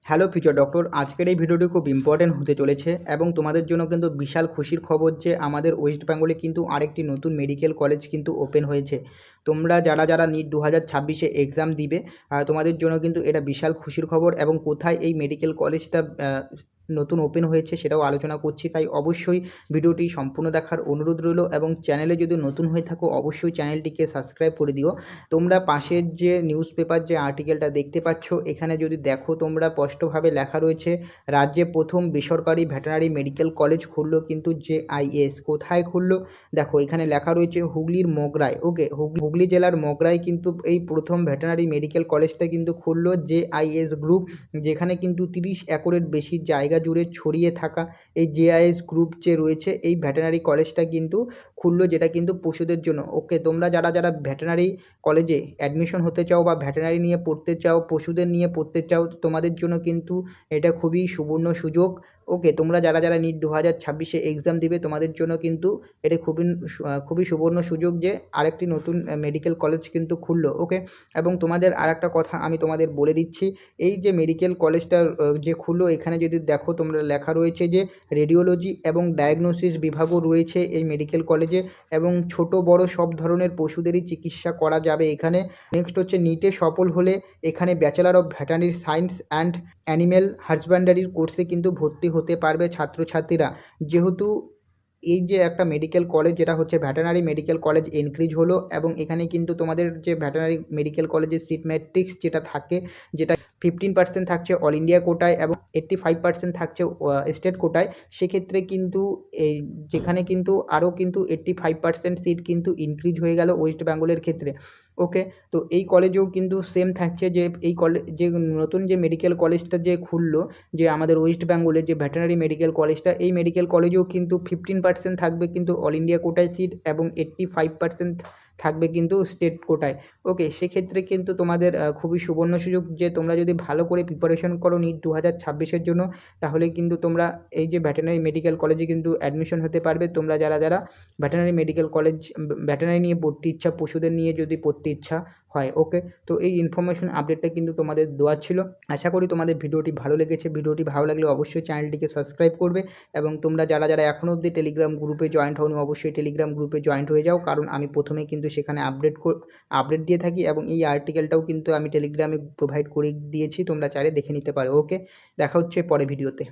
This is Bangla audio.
হ্যালো ফিউচার ডক্টর, আজকের এই ভিডিওটি খুব ইম্পর্টেন্ট হতে চলেছে এবং তোমাদের জন্য কিন্তু বিশাল খুশির খবর যে আমাদের ওয়েস্ট বেঙ্গলে কিন্তু আরেকটি নতুন মেডিকেল কলেজ কিন্তু ওপেন হয়েছে। তোমরা যারা যারা নিট 2026-এ এক্সাম দিবে তোমাদের জন্য কিন্তু এটা বিশাল খুশির খবর এবং কোথায় এই মেডিকেল কলেজটা নতুন ওপেন হয়েছে সেটাও আলোচনা করছি। তাই অবশ্যই ভিডিওটি সম্পূর্ণ দেখার অনুরোধ রইল এবং চ্যানেলে যদি নতুন হয়ে থাকো অবশ্যই চ্যানেলটিকে সাবস্ক্রাইব করে দিও। তোমরা পাশের যে নিউজ পেপার যে আর্টিকেলটা দেখতে পাচ্ছ, এখানে যদি দেখো তোমরা স্পষ্টভাবে লেখা রয়েছে রাজ্যে প্রথম বেসরকারি ভেটেরিনারি মেডিকেল কলেজ খুললো কিন্তু JIS। কোথায় খুললো দেখো, এখানে লেখা রয়েছে হুগলির মগরায়। ওকে, হুগলি জেলার মগরায় কিন্তু এই প্রথম ভেটেরিনারি মেডিকেল কলেজটা কিন্তু খুললো JIS গ্রুপ, যেখানে কিন্তু 30 একরের বেশি জায়গা জুড়ে ছড়িয়ে থাকা এই JIS গ্রুপ যে রয়েছে এই ভেটেরিনারি কলেজটা কিন্তু খুললো, যেটা কিন্তু পশুদের জন্য। ওকে, তোমরা যারা যারা ভেটেরিনারি কলেজে অ্যাডমিশন হতে চাও বা ভেটেরিনারি নিয়ে পড়তে চাও, পশুদের নিয়ে পড়তে চাও, তোমাদের জন্য কিন্তু এটা খুবই সুবর্ণ সুযোগ। ওকে, তোমরা যারা যারা নিট 2026-এ এক্সাম দিবে তোমাদের জন্য কিন্তু এটা খুবই সুবর্ণ সুযোগ যে আরেকটি নতুন মেডিকেল কলেজ কিন্তু খুললো। ওকে, এবং তোমাদের আরেকটা কথা আমি তোমাদের বলে দিচ্ছি, এই যে মেডিকেল কলেজটা যে খুললো, এখানে যদি দেখো তোমরা লেখা রয়েছে যে রেডিওলজি এবং ডায়াগনোসিস বিভাগও রয়েছে এই মেডিকেল কলেজে এবং ছোট বড় সব ধরনের পশুদেরই চিকিৎসা করা যাবে এখানে। নেক্সট হচ্ছে নিটে সফল হলে এখানে bachelor of veterinary science and animal হাজব্যান্ডারির কোর্সে কিন্তু ভর্তি হতে পারবে ছাত্রছাত্রীরা। যেহেতু এই যে একটা মেডিকেল কলেজ যেটা হচ্ছে ভেটেরিনারি মেডিকেল কলেজ ইনক্রিজ হলো এবং এখানে কিন্তু তোমাদের যে ভেটেরিনারি মেডিকেল কলেজের সিট ম্যাট্রিক্স যেটা থাকে, যেটা 15% থাকছে অল ইন্ডিয়া কোটায় এবং 85% থাকছে স্টেট কোটায়, সেক্ষেত্রে কিন্তু এই যেখানে কিন্তু আরও কিন্তু 85% সিট কিন্তু ইনক্রিজ হয়ে গেল ওয়েস্ট বেঙ্গলের ক্ষেত্রে। ওকে, তো এই কলেজেও কিন্তু সেম থাকছে যে এই কলেজ যে নতুন যে মেডিকেল কলেজটা যে খুললো যে আমাদের ওয়েস্ট বেঙ্গলে যে ভেটেরিনারি মেডিকেল কলেজটা, এই মেডিকেল কলেজেও কিন্তু 15% থাকবে কিন্তু অল ইন্ডিয়া কোটায় সিট এবং 85% থাকবে কিন্তু স্টেট কোটায়। ওকে, সেক্ষেত্রে কিন্তু তোমাদের খুবই সুবর্ণ সুযোগ যে তোমরা যদি ভালো করে প্রিপারেশন করো নিট 2026-এর জন্য, তাহলে কিন্তু তোমরা এই যে ভেটেরিনারি মেডিকেল কলেজে কিন্তু অ্যাডমিশন হতে পারবে। তোমরা যারা যারা ভেটেরিনারি মেডিকেল কলেজ ভেটেরিনারি নিয়ে পড়তে ইচ্ছা, পশুদের নিয়ে যদি পড়তে ইচ্ছা হয়। ওকে, তো এই ইনফরমেশন আপডেটটা কিন্তু তোমাদের দেওয়া ছিল। আশা করি তোমাদের ভিডিওটি ভালো লেগেছে। ভিডিওটি ভালো লাগলে অবশ্যই চ্যানেলটিকে সাবস্ক্রাইব করবে এবং তোমরা যারা যারা এখনও অবধি টেলিগ্রাম গ্রুপে জয়েন্ট হওনি অবশ্যই টেলিগ্রাম গ্রুপে জয়েন্ট হয়ে যাও, কারণ আমি প্রথমেই কিন্তু সেখানে আপডেট দিয়ে থাকি এবং এই আর্টিকেলটাও কিন্তু আমি টেলিগ্রামে প্রোভাইড করে দিয়েছি, তোমরা চাইলে দেখে নিতে পারো। ওকে, দেখা হচ্ছে পরে ভিডিওতে।